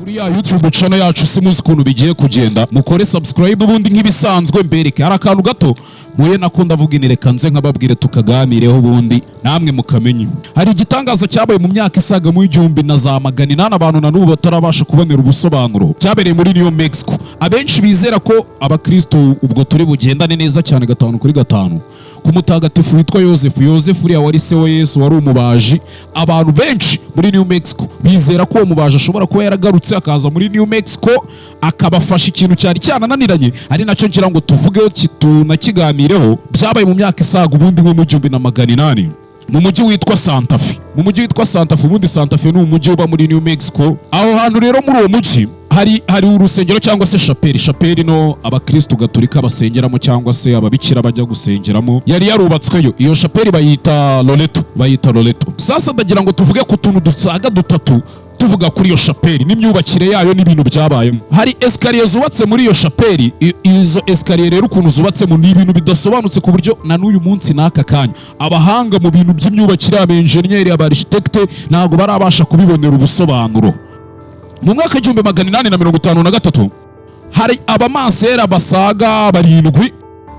kuri ya YouTube channel yacu simuzi ukuntu bigiye kugenda. Mukore subscribe ubundi nk'ibisanzwe mbereke hari akantu gato muye nakunda vuga inireka nze nkababwire tukaganireho ubundi namwe mukamenye. Hari igitangaza cyabaye mu myaka isaga mu 1000 abantu na n'ubu batarabasha kubonera ubusobanuro. Cyabereye muri New Mexico. Abenshi bizera ko abakristo ubwo turi bugendane neza cyane 5 kuri 5 ku mutagatifu witwa Yosefu uriya wari se wa Yesu wari umubaji. Abantu benshi muri New Mexico bizera ko uwo mubaji ashobora kuba yaragarutse akaza muri New Mexico akabafasha ikintu cyari cyanananiranye, ari nacyo ngira ngo tuvugeho tunakiganireho. Byabaye mu myaka isaga ubundi nko mu 1800 mu mujyi witwa Santa Fe. Ubundi Santa Fe ni umujyi uba muri New Mexico. Aho hantu rero muri uwo mujyi hari urusengero cyangwa se chapelle no abakristo gatolika basengeramo cyangwa se ababikira bajya gusengeramo. Yari yarubatsweyo iyo chapelle bayita Loreto. Sasa ndagira ngo tuvuge ku tuntu dusaga dutatu tuvuga kuri iyo chapelle n'imyubakire yayo n'ibintu byabayemo. Hari escalier zubatse muri iyo chapelle. Izo escalier rero ukuntu zubatse mu n'ibintu bidasobanutse ku buryo na n'uyu munsi n'aka kanya abahanga mu bintu by'imyubakire abenjeniyeri abarchitecte ntago barabasha kubibonera ubusobanuro. Mu mwaka 1853 hari abamansera basaga 7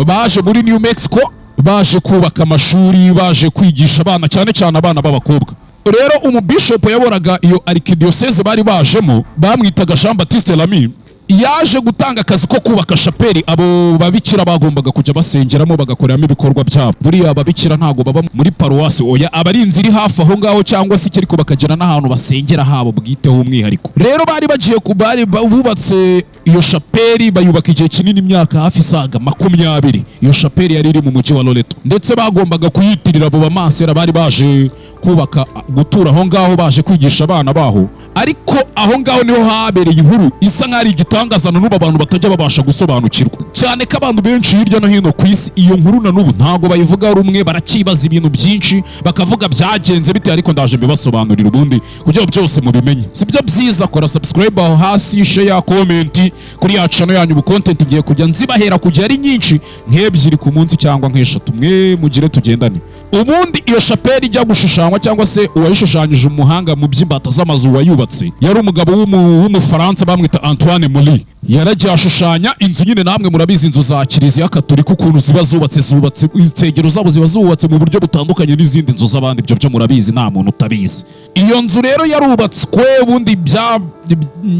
baje muri New Mexico, baje kubaka amashuri, baje kwigisha abana cyane abana b'abakobwa. Rero umubishop yaboraga iyo arkidiocese bari bajemo bamwitaga Jean Baptiste Lamy, yaje gutanga akazi ko kubaka chapelle abo babikira bagombaga kujya basengeramo bagakoreramo ibikorwa byabo. Buriya ababikira ntago baba muri paroisse oya, abarinzi iri hafi aho ngaho cyangwa se kiriko bakagera n'ahantu basengera habo bwiteho umwihariko. Rero bari bagiye kubari bubatse iyo chapelle bayubaka igihe kinini, imyaka hafi isaga 20. Iyo chapelle yari iri mu mujyi wa Loreto, ndetse bagombaga kuyitirira abo bamansera bari baje kubaka gutura aho ngaho, baje kwigisha abana baho. Ariko aho ngaho niho habereye inkuru isa nk'ari igitangaza na n'ubu abantu batajya babasha gusobanukirwa, cyane ko abantu benshi hirya no hino ku isi iyo nkuru na n'ubu ntago bayivuga rumwe, barakibaza ibintu byinshi bakavuga byagenze bite, ariko ndaje mbibasobanurira ubundi kugira byose mubimenye. Sibyo byiza, kora subscribe aho hasi, share, comment kuri ya channel yanyu. Bu content igiye kujya nzibahera kujya ari nyinshi nk'ebyiri ku munsi cyangwa nk'eshatu, mwe mugire tugendane. Ubundi iyo chapelle ijya gushushanywa cyangwa se uwayishushanyije umuhanga mu by'imbata z'amazu wayubatse yari umugabo w'umufaransa bamwita Antoine Moli. Yaragiye ashushanya inzu nyine, namwe murabizi inzu za Kiliziya Katolika ukuntu ziba zubatse insengero zabo ziba zubatse mu buryo butandukanye n'izindi nzu z'abandi, byo murabizi nta muntu utabizi. Iyo nzu rero yarubatswe ubundi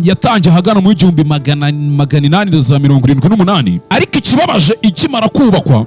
yatangiye hagana mu 1878, ariko ikibabaje ikimara kubakwa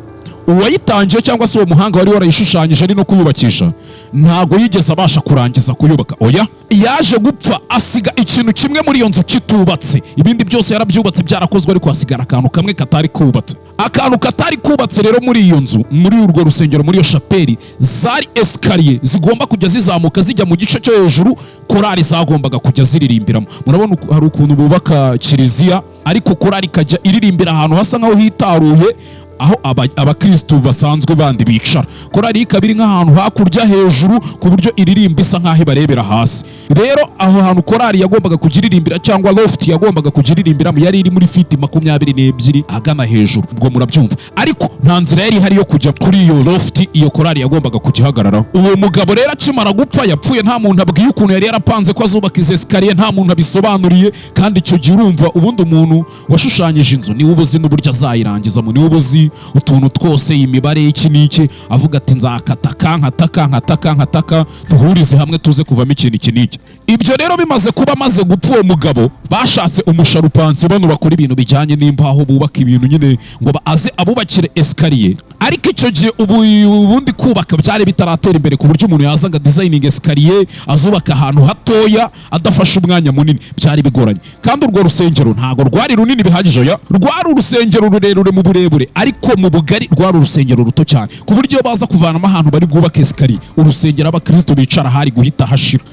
uwayitangiye cyangwa se uwo muhanga wari warayishushanyije ari no kuyubakisha ntago yigeze abasha kurangiza kuyubaka. Oya, yaje gupfa asiga ikintu kimwe muri iyo nzu kitubatse. Ibindi byose yarabyubatse byarakozwe, ariko hasigara akantu kamwe katari kubatse. Akantu katari kubatse rero muri iyo nzu, muri urwo rusengero, muri iyo chapelle, zari escalier zigomba kujya zizamuka zijya mu gice cyo hejuru korali zagombaga kujya ziririmbiramo. Murabona hari ukuntu bubaka kiliziya ariko korali kajya iririmbira ahantu hasa nkaho hitaruye aho abakristo basanzwe bandi bicara. Korali ikabiri nk'ahantu hakurya hejuru ku buryo iririmba isa nkaho barebera hasi. Rero aho hantu korali yagombaga kugiririmbira cyangwa loft yagombaga kugiririmbiramo yari iri muri feet 22 agana hejuru, ubwo murabyumva. Ariko nta nzira yari hari yo kujya kuri iyo loft iyo korali yagombaga kugihagarara. Uwo mugabo rero akimara gupfa yapfuye nta muntu abwiye ukuntu yari yarapanze ko azubaka izo escalier, nta muntu abisobanuriye. Kandi icyo gihe urumva ubundi umuntu washushanyije inzu niwe ubuzi n'uburyo azayirangiza, mu niwe ubuzi utuntu twose, imibare iki n'iki, avuga ati nkataka duhurize hamwe tuze kuvamo ikintu iki n'iki. Ibyo rero bimaze kuba maze gupfa uwo mugabo, bashatse umusharupansi bano bakora ibintu bijyanye n'imbaho, bubaka ibintu nyine ngo aze abubakire escalier. Ariko icyo gihe ubundi kubaka byari bitaratera imbere ku buryo umuntu yazaga designing escalier azubaka ahantu hatoya adafashe umwanya munini, byari bigoranye. Kandi urwo rusengero ntago rwari runini bihagije, rwari urusengero rurerure mu burebure, ariko mu bugari rwari urusengero ruto cyane ku buryo baza kuvanamo ahantu bari bwubaka escalier urusengero abakristo bicara hari guhita hashira.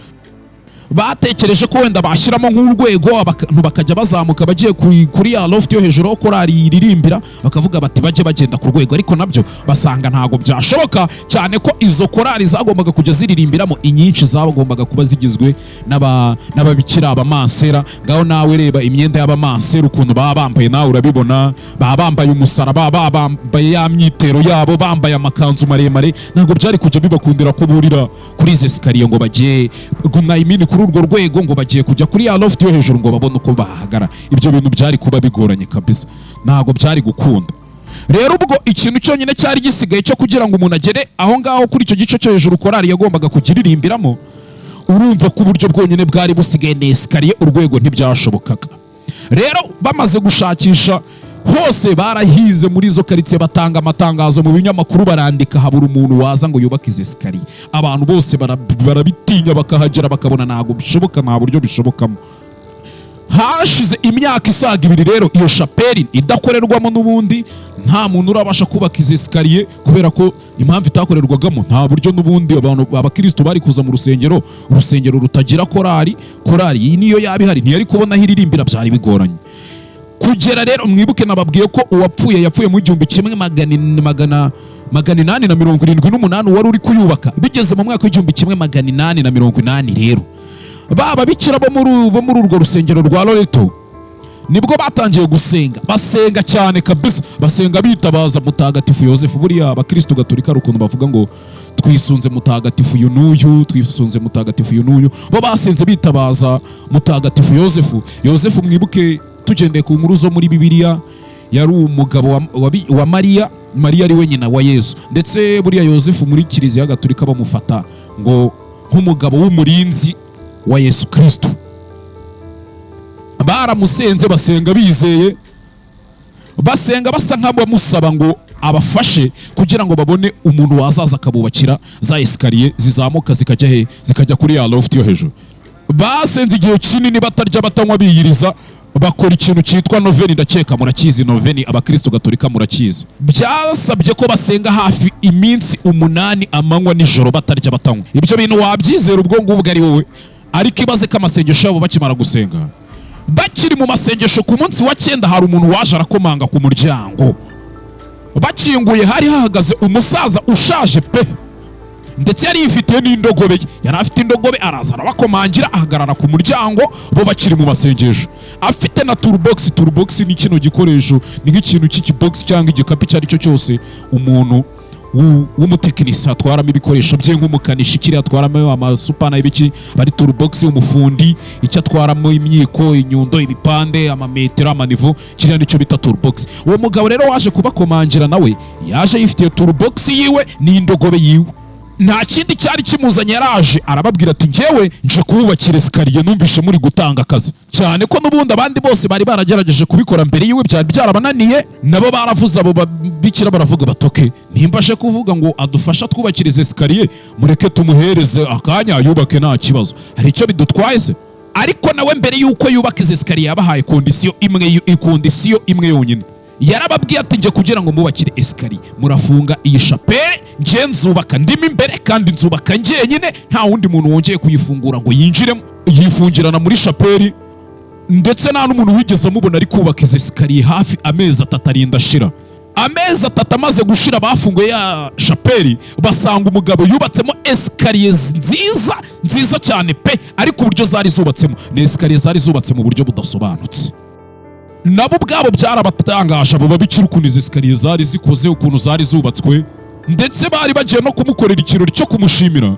Batekereje ko wenda bashyiramo nk'urwego abantu bakajya bazamuka bagiye kuri ya loft yo hejuru aho korali iririmbira, bakavuga bati bajye bagenda ku rwego, ariko nabyo basanga ntago byashoboka, cyane ko izo korali zagombaga kujya ziririmbiramo inyinshi zabagombaga kuba zigizwe n'ababikira abamansera. Ngaho nawe reba imyenda y'abamansera ukuntu baba bambaye, nawe urabibona, baba bambaye umusaraba, baba bambaye ya myitero yabo, bambaye amakanzu maremare. Ntago byari kujya bibakundira ko burira kuri izo escalier ngo bagiye kuri urwo rwego ngo bagiye kujya kuri ya loft yo hejuru ngo babone uko bahagara. Ibyo bintu byari kuba bigoranye kabisa, ntago byari gukunda. Rero ubwo ikintu cyonyine cyari gisigaye cyo kugira ngo umuntu agere aho ngaho kuri icyo gice cyo hejuru korari yagombaga kugiririmbiramo, urumva ko uburyo bwonyine bwari busigaye ni esikariye, urwego ntibyashobokaga. Rero bamaze gushakisha hose, barahize muri izo karitsiye, batanga amatangazo mu binyamakuru, barandika, habura umuntu waza ngo yubake izi esikariye. Abantu bose barabitinya, bakahagera bakabona ntabwo bishoboka, nta buryo bishobokamo. Hashize imyaka isaga 2 rero iyo shapeli idakorerwamo, n'ubundi nta muntu urabasha kubaka izi esikariye, kubera ko impamvu itakorerwagamo nta buryo n'ubundi abantu abakristo bari kuza mu rusengero, urusengero rutagira korari iyi niyo yabihari ntiyari kubona aho iririmbira, byari bigoranye. Kugera rero mwibuke nababwiye ko uwapfuye yapfuye mu 1878 wari uri kuyubaka, bigeze mu mwaka w'1880 rero baba bikira bo muri urwo rusengero rwa Loreto nibwo batangiye gusenga, basenga cyane kabisa, basenga bitabaza mutagatifu Yosefu. Buriya abakristo gatolika rukundo bavuga ngo twisunze mutagatifu uyu n'uyu, twisunze mutagatifu uyu n'uyu, bo basenze bitabaza mutagatifu Yosefu. Mwibuke tugendeye ku nkuru zo muri Bibiliya, yari umugabo wa Mariya ari we nyina wa Yesu, ndetse buriya Yosefu muri kiliziya gatolika bamufata ngo nk'umugabo w'umurinzi wa Yesu Kristo. Baramusenze, basenga bizeye, basenga basa nk'abamusaba ngo abafashe kugira ngo babone umuntu wazaza akabubakira za esikariye zizamuka zikajya kuri ya loft yo hejuru. Basenze igihe kinini batarya batanywa biyiriza, bakora ikintu cyitwa noveni. Ndakeka murakizi noveni, abakristo gatolika murakizi. Byasabye ko basenga hafi iminsi 8 amanywa nijoro batarya batanywa. Ibyo bintu wabyizera ubwo ngubwo ari wowe, ariko ibaze ko amasengesho yabo bakimara gusenga, bakiri mu masengesho ku munsi wa 9 hari umuntu waje arakomanga ku muryango. Bakinguye, hari hahagaze umusaza ushaje pe, ndetse yari yifitiye n'indogobe, yari afite indogobe, araza arabakomangira, ahagarara ku muryango, bo bakiri mu masengesho, afite na toolbox. Ni kino gikoresho, ni nk'ikintu cy'ikibox cyangwa igikapu icyo ari cyo cyose umuntu w'umutekinisi atwaramo ibikoresho bye, nk'umukanishi kiri atwaramo amasupana y'ibiki, bari toolbox. Umufundi icyo atwaramo imyiko, inyundo, ibipande, amametero, amanivo, kiriya nicyo bita toolbox. Uwo mugabo rero waje kubakomangira nawe yaje yifitiye toolbox yiwe n'indogobe yiwe, nta kindi cyari kimuzanye. Yaraje arababwira ati njyewe nje kububakira esikariye, numvishe muri gutanga akazi, cyane ko n'ubundi abandi bose bari baragerageje kubikora mbere yiwe byari byarabananiye. Nabo baravuze, abo bikira baravuga batoke, ntimbashe kuvuga ngo adufasha twubakirize esikariye, mureke tumuhereze akanya yubake nta kibazo, hari icyo bidutwaye se. Ariko nawe mbere yuko yubaka izi esikariye yabahaye kondisiyo imwe yonyine. Yarababwiye ati nje kugira ngo mubakire esikariye murafunga iyi shapeli, nje nzubaka ndimo imbere, kandi nzubaka njyenyine, nta wundi muntu wongeye kuyifungura ngo yinjiremo. Yifungirana muri shapeli, ndetse nta n'umuntu wigeze amubona ari kubaka izi esikariye hafi amezi 3 arinda ashira. Amezi 3 amaze gushira, bafunguye ya shapeli, basanga umugabo yubatsemo esikariye nziza cyane pe, ariko uburyo zari zubatsemo ni esikariye zari zubatse mu buryo budasobanutse. Nabo ubwabo byarabatangaje, abo babikira ukuntu izi esikariye zari zikoze, ukuntu zari zubatswe, ndetse bari bagiye no kumukorera ikirori cyo kumushimira,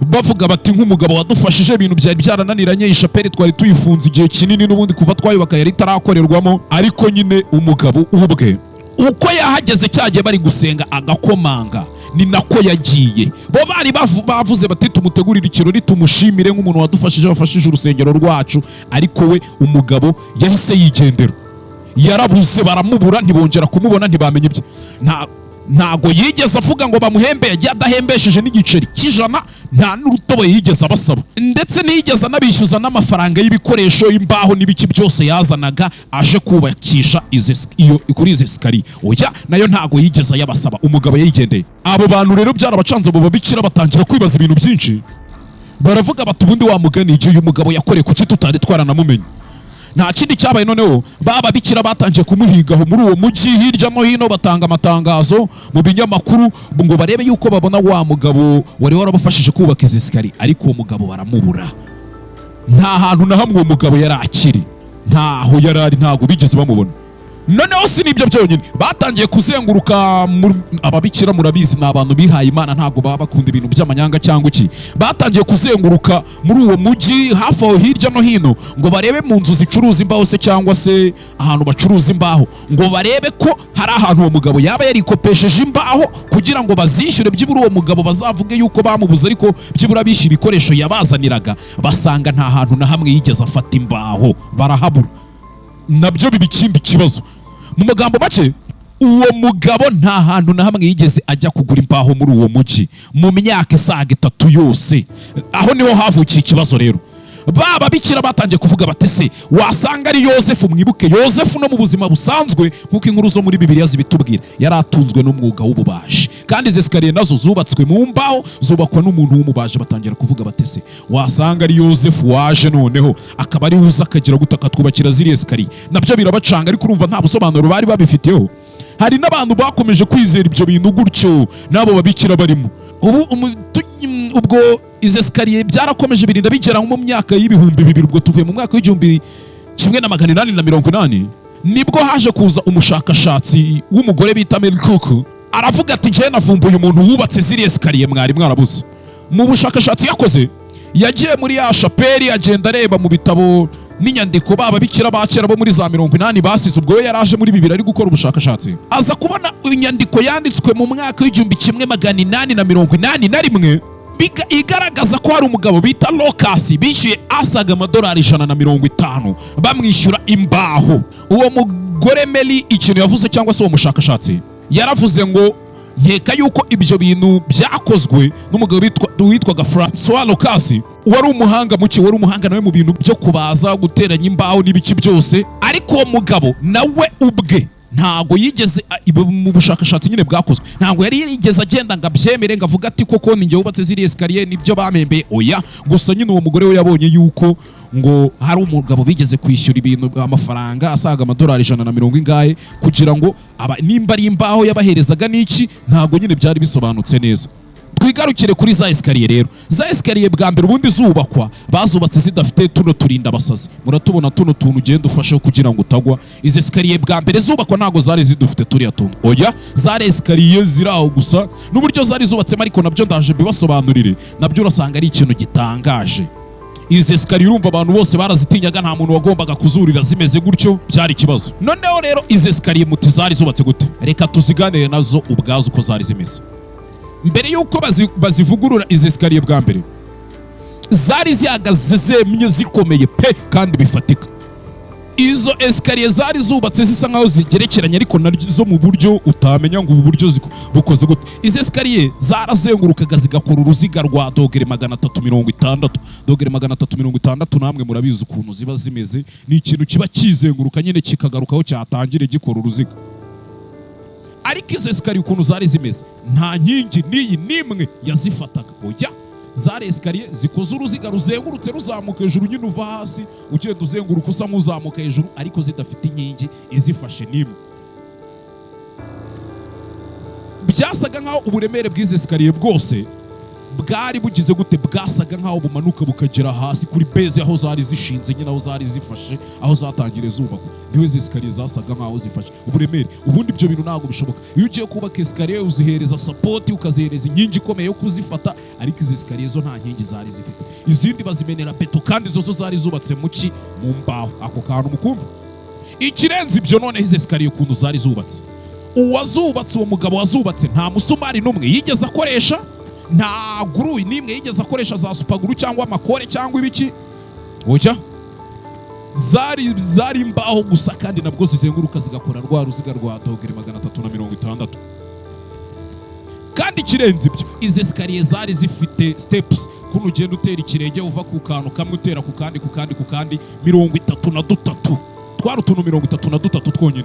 bavuga bati nk'umugabo wadufashije, ibintu byari byarananiranye, ishapeli twari tuyifunze igihe kinini, n'ubundi kuva twayubaka yari itarakorerwamo. Ariko nyine umugabo ubwe uko yahageze cyagiye bari gusenga agakomanga, ni nako yagiye. Bo bari bavuze bati tumutegurire ikirori tumushimire nk'umuntu wadufashije, wafashije urusengero rwacu, ariko we umugabo yahise yigendera. Yarabuze, baramubura, ntibongera kumubona, ntibamenye ibye. Ntago yigeze avuga ngo bamuhembe, yagiye adahembesheje n'igiceri cy'ijana, nta n'urutobo yigeze abasaba, ndetse ntiyigeze anabishyuza n'amafaranga y'ibikoresho, imbaho n'ibiki byose yazanaga aje kubakisha kuri izi esikariye. Oya, nayo ntago yigeze ayabasaba, umugabo yayigendeye. Abo bantu rero byarabacanze, abo babikira batangira kwibaza ibintu byinshi, baravuga bati ubundi wa mugani igihe uyu mugabo yakoreye kuki tutari twaranamumenye. Nta kindi cyabaye, noneho baba bikira batangiye kumuhigaho muri uwo mujyi hirya no hino, batanga amatangazo mu binyamakuru ngo barebe yuko babona wa mugabo wari warabafashije kubaka izi esikariye, ariko uwo mugabo baramubura. Nta hantu na hamwe uwo mugabo yari akiri, ntaho yari ari, ntago bigeze bamubona. noneho si nibyo byonyine, batangiye kuzenguruka ababikira murabizi ni abantu bihaye Imana, ntabwo baba bakunda ibintu by'amanyanga cyangwa iki. Batangiye kuzenguruka muri uwo mujyi hafi aho hirya no hino ngo barebe mu nzu zicuruza imbaho se cyangwa se ahantu bacuruza imbaho, ngo barebe ko hari ahantu uwo mugabo yaba yarikopesheje imbaho kugira ngo bazishyure byibura uwo mugabo bazavuge yuko bamubuze, ariko byibura bishyura ibikoresho yabazaniraga. Basanga nta hantu na hamwe yigeze afata imbaho, barahabura. Nabyo biba ikindi kibazo. Mu magambo make, uwo mugabo nta hantu na hamwe yigeze ajya kugura imbaho muri uwo mujyi mu myaka isaga 3 yose. Aho niho havukiye ikibazo rero. Baba bikira batangiye kuvuga batese wasanga ari Yosefu. Mwibuke Yosefu no mu buzima busanzwe nkuko inkuru zo muri Bibiliya zibitubwira yaratunzwe n'umwuga w'ububaji, kandi izi esikariye nazo zubatswe mu mbaho, zubakwa n'umuntu w'umubaji. Batangira kuvuga batese wasanga ari Yosefu waje noneho akaba ari uza akagira gutaka twubakira ziri esikariye. Nabyo birabacanga, ariko urumva nta busobanuro bari babifiteho. Hari n'abantu bakomeje kwizera ibyo bintu gutyo, nabo babikira barimo. Ubwo izi esikariye byarakomeje birinda bigera mu myaka y'ibihumbi 2000, ubwo tuvuye mu mwaka w'1880 nibwo haje kuza umushakashatsi w'umugore bita Mary Cook. Aravuga ati njye navumbuye umuntu wubatse ziri esikariye mwari mwarabuze. Mu bushakashatsi yakoze, yagiye muri ya shapeli agenda areba mu bitabo n'inyandiko baba bikira ba kera bo muri za 80 basize. Ubwo yaraje muri 2000 ari gukora ubushakashatsi, aza kubona inyandiko yanditswe mu mwaka w'1881 igaragaza ko hari umugabo bita Locas bishyuye asaga amadolari 150 bamwishyura imbaho. Uwo mugore Mary ikintu yavuze, cyangwa se uwo mushakashatsi yaravuze ngo nkeka yuko ibyo bintu byakozwe n'umugabo witwaga Francois Locas, wari umuhanga muki, wari umuhanga nawe mu bintu byo kubaza, guteranya imbaho n'ibiki byose. Ariko uwo mugabo nawe ubwe ntago yigeze mu bushakashatsi nyine bwakozwe, ntago yari yigeze agenda ngo abyemere ngo avuga ati koko ninjye wubatse ziri esikariye nibyo bamembeye. Oya, gusa nyine uwo mugore we yabonye yuko ngo hari umugabo bigeze kwishyura ibintu amafaranga asaga amadolari 150 ingahe kugira ngo nimba ari imbaho yabaherezaga n'iki, ntago nyine byari bisobanutse neza. Twigarukire kuri za esikariye rero. Za esikariye bwa mbere ubundi zubakwa bazubatse zidafite tuno turinda abasazi. Muratubona tuno tuntu ugenda ufashe kugira ngo utagwa. Izi esikariye bwa mbere zubakwa ntago zari zidufite turiya tuntu. Oya, zari esikariye ziraho gusa. N'uburyo zari zubatsemo ariko nabyo ndaje bibasobanurire, nabyo urasanga ari ikintu gitangaje. Izi esikariye urumva abantu bose barazitinyaga, nta muntu wagombaga kuzurira zimeze gutyo, byari ikibazo. Noneho rero izi esikariye muti zari zubatse gute? Reka tuziganire nazo ubwazo uko zari zimeze. Mbere yuko bazivugurura izi esikariye bwa mbere, zari zihagaze zemye zikomeye pe kandi bifatika. Izo esikariye zari zubatse zisa nkaho zigerekeranye, ariko nazo mu buryo utamenya ngo ubu buryo bukoze gute. Izi esikariye zarazengurukaga zigakora uruziga rwa dogere 360. Dogere 360 namwe murabizi ukuntu ziba zimeze, ni ikintu kiba kizenguruka nyine kikagarukaho cyatangire gikora uruziga. Ariko izo esikariye ukuntu zari zimeze, nta nkingi n'iyi nimwe yazifataga. Oya, zari esikariye zikoze uruziga ruzengurutse ruzamuka hejuru, nyine uva hasi ugenda uzenguruka usa nk'uzamuka hejuru, ariko zidafite inkingi izifashe nimwe. Byasaga nkaho uburemere bw'izi esikariye bwose bwari bugize gute, bwasaga nkaho bumanuka bukagera hasi kuri base aho zari zishinze, nyine aho zari zifashe, aho zatangire zubakwa. Niho izi esikariye zasaga nkaho zifashe uburemere. Ubundi ibyo bintu ntabwo bishoboka. Iyo ugiye kubaka esikariye uzihereza support, ukazihereza inkingi ikomeye yo kuzifata, ariko izi esikariye zo nta nkingi zari zifite. Izindi bazimenera beto, kandi zo zari zubatse muki, mu mbaho. Ako kantu mukumva. Ikirenze ibyo none izi esikariye ukuntu zari zubatse, uwazubatse, uwo mugabo wazubatse nta musumari n'umwe yigeze akoresha, nta guru nimwe yigeze akoresha za supaguru cyangwa amakore cyangwa ibiki. Oya, zari imbaho gusa, kandi nabwo zizenguruka zigakora rwa ruziga rwa dogere 360. Kandi kirenze ibyo, izi esikariye zari zifite steps, kuno ugenda utera ikirenge uva ku kantu kamwe utera ku kandi 33. Twari utuntu 33 twonyine.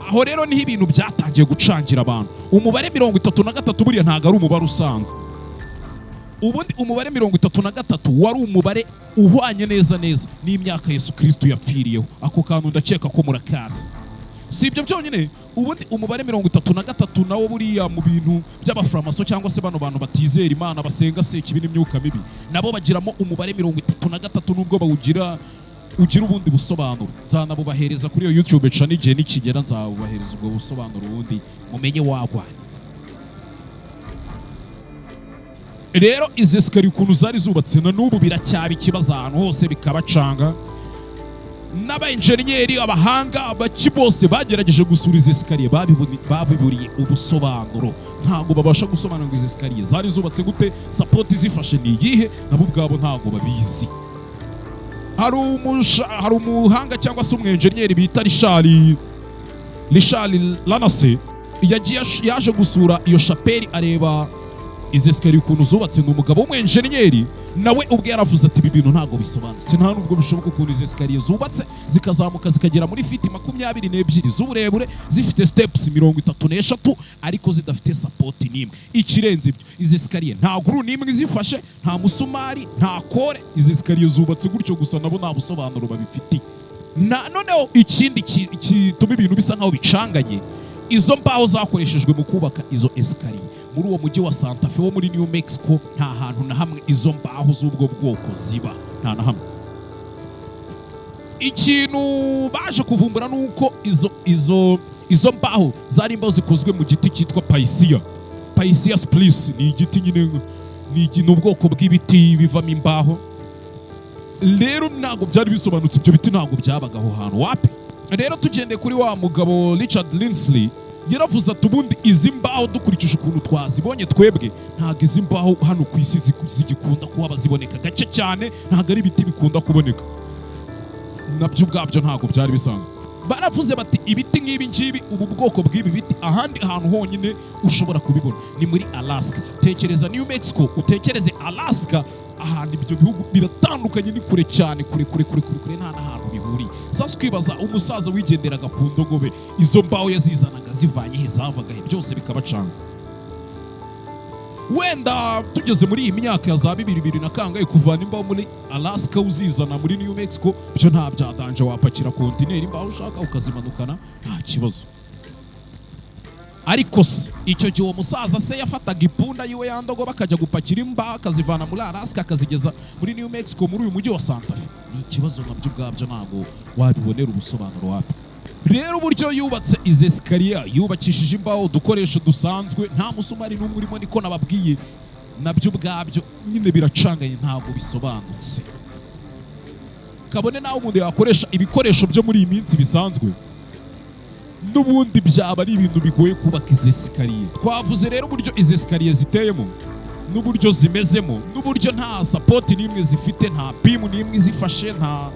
Aho rero niho ibintu byatangiye gucangira abantu. Umubare 33 buriya ntago ari umubare usanzwe. Ubundi umubare 33 wari umubare uhwanye neza n'imyaka Yesu Kristo yapfiriyeho. Ako kantu ndakeka ko murakazi. Si ibyo byonyine, ubundi umubare 33 nawo buriya mu bintu by'abaframaso cyangwa se bano bantu batizera Imana basenga se kibi n'imyuka mibi, nabo bagiramo umubare 33 nubwo bawugira ugira ubundi busobanuro. Nzanabubahereza kuri iyo YouTube channel igihe nikigera, nzabubahereza ubwo busobanuro ubundi mumenye wagwana. Rero izi esikariye ukuntu zari zubatse na n'ubu biracyaba ikibazo ahantu hose bikabacanga. N'abaenjeniyeri, abahanga, abaki bose bagerageje gusura izi esikariye babiburiye ubusobanuro. Ntabwo babasha gusobanura ngo izi esikariye zari zubatse gute, support zifashe ni iyihe, nabo ubwabo ntabwo babizi. Hari umuhanga cyangwa se umwenjeniyeri bita Richard Lanase yaje gusura iyo chapelle areba izi esikariye ukuntu zubatse. Ni umugabo w'umwenjeniyeri, nawe ubwe yaravuze ati ibi bintu ntabwo bisobanutse, nta nubwo bishoboka ukuntu izi esikariye zubatse zikazamuka zikagera muri fiti 22 z'uburebure, zifite steps 33 ariko zidafite support n'imwe. Ikirenze ibyo, izi esikariye nta guru n'imwe izifashe, nta musumari, nta kore. Izi esikariye zubatse gutyo gusa, nabo nta busobanuro babifitiye. Noneho ikindi kituma ibintu bisa nkaho bicanganye, izo mbaho zakoreshejwe mu kubaka izo esikariye muri uwo mujyi wa Santa Fe wo muri New Mexico, nta hantu na hamwe izo mbaho z'ubwo bwoko ziba, nta na hamwe. Ikintu baje kuvumbura nuko izo mbaho zari imbaho zikozwe mu giti cyitwa Picea spruce. Ni igiti nyine, ni ubwoko bw'ibiti bivamo imbaho. Rero ntabwo byari bisobanutse, ibyo biti ntabwo byabaga aho hantu wapi. Rero tugendeye kuri wa mugabo Richard Linsley, yaravuze ati ubundi izi mbaho dukurikije ukuntu twazibonye twebwe, ntabwo izi mbaho hano ku isi zigikunda kuba ziboneka gake cyane, ntabwo ari ibiti bikunda kuboneka. Nabyo ubwabyo ntabwo byari bisanzwe. Baravuze bati ibiti nk'ibi ngibi, ubu bwoko bw'ibi biti ahandi hantu honyine ushobora kubibona ni muri Alaska. Tekereza New Mexico, utekereze Alaska, ahantu ibyo bihugu biratandukanye, ni kure cyane, kure nta n'ahantu bihuriye. Sasa kwibaza umusaza wigenderaga ku ndogobe, izo mbaho yazizanaga zivanye he, zavaga he, byose bikabacanga. Wenda tugeze muri iyi myaka ya za 2000 na kangahe, kuvana imbaho muri Alaska uzizana muri New Mexico, byo nta byadanje, wapakira kontineri imbaho ushaka ukazimanukana nta kibazo. Ariko se icyo gihe uwo musaza se yafataga ipunda yiwe yandogo bakajya gupakira imbaho akazivana muri Alaska akazigeza muri New Mexico muri uyu mujyi wa Santa Fe? Ni ikibazo nabyo ubwabyo ntabwo wabibonera ubusobanuro wapi. Rero uburyo yubatse izi esikariye, yubakishije imbaho, dukoresho dusanzwe, nta musumari n'umwe urimo, niko nababwiye. Nabyo ubwabyo nyine biracanganye, ntabwo bisobanutse. Kabone nawe umuntu yakoresha ibikoresho byo muri iyi minsi bisanzwe, n'ubundi byaba ari ibintu bigoye kubaka izi esikariye. Twavuze rero uburyo izi esikariye ziteyemo, n'uburyo zimezemo, n'uburyo nta support n'imwe zifite, nta beam n'imwe zifashe, nta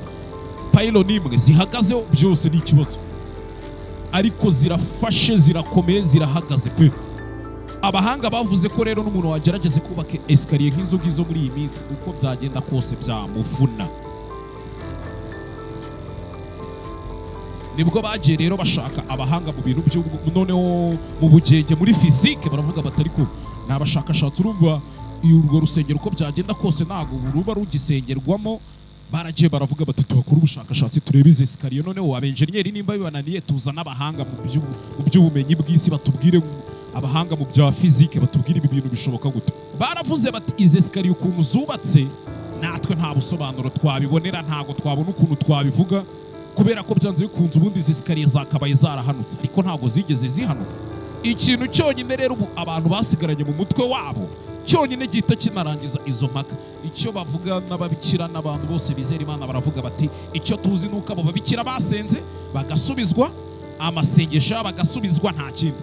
pylon n'imwe zihagazeho, byose ni ikibazo. Ariko zirafashe, zirakomeye, zirahagaze pe. Abahanga bavuze ko rero n'umuntu wagerageze kubaka esikariye nk'izo ngizo muri iyi minsi, uko byagenda kose byamuvuna. Nibwo bagiye rero bashaka abahanga mu bintu noneho mu bugenge, muri physique, baravuga batari ko nabashakashatsi. Urumva urwo rusengero uko byagenda kose ntabwo ruba rugisengerwamo. Baragiye baravuga bati tuhakora ubushakashatsi turebe izi esikariye, noneho abenjeniyeri nimba bibananiye tuzana abahanga mu by'ubumenyi bw'isi batubwire, abahanga mu bya physique batubwire ibi bintu bishoboka gute. Baravuze bati izi esikariye ukuntu zubatse natwe nta busobanuro twabibonera, ntabwo twabona ukuntu twabivuga, kubera ko byanze bikunze ubundi izi esikariye zakabaye zarahanutse, ariko ntabwo zigeze zihanuka. Ikintu cyonyine rero ubu abantu basigaranye mu mutwe wabo cyonyine gihita kinarangiza izo mpaka, icyo bavuga n'ababikira n'abantu bose bizera Imana, baravuga bati icyo tuzi nuko abo babikira basenze bagasubizwa, amasengesho bagasubizwa, nta kindi.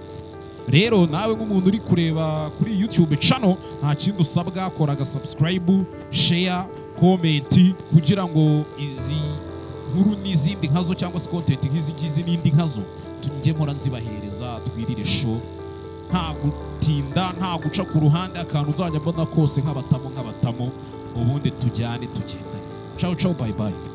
Rero nawe nk'umuntu uri kureba kuri YouTube channel, nta kindi usabwa, kora aga subscribe, share, comment, kugira ngo izi nkuru n'izindi nkazo cyangwa se content nk'izi ngizi n'indi nkazo tujye mpora nzibahereza, twirire show, nta gutinda, nta guca ku ruhande, akantu uzajya mbona kose nk'abatamo, ubundi tujyane tugenda. Ciao ciao, bye bye.